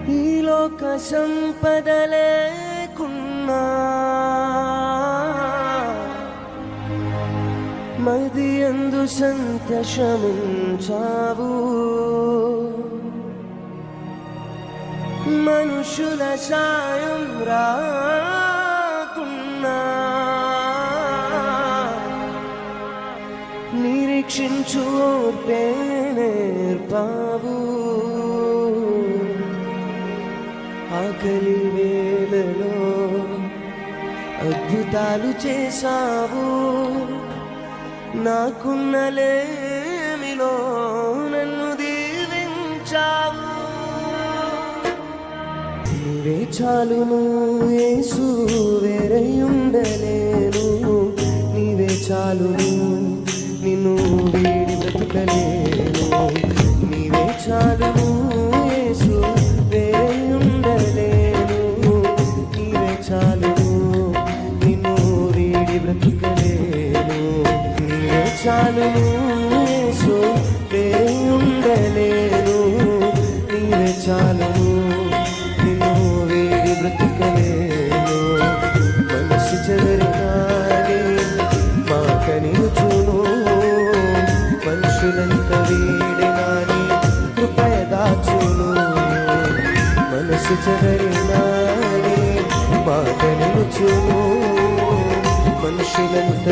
ఈ లోక సంపదలేకున్నా మది అందు సంతోషముంచావు. మనుషుల సాయం రాకున్నా నిరీక్షించు ఓర్పే నేర్పావు. ఆకలి వేళలో అద్భుతాలు చేసావు. నాకున్న లేమిలో నన్ను దీవించావు. నీవే చాలును యేసు, వేరే ఉండలేను. నీవే చాలును, నిన్ను వీడి బ్రతుకలేను. నీవే చాలును యేసు, వేరే ఉండలేను. నీవే చాలును, నిన్ను వీడి బ్రతుకలేను. నీవే చాలును యేసు, వేరే ఉండలేను. నీవే చాలును, నిన్ను వీడి బ్రతుకలేను. మనసు చెదరినాని మాకనిచును, మనుషులంత వీడినాని కృపయ దాచును. మనసు చెదరినాని మాకనిచును, మనుషులంత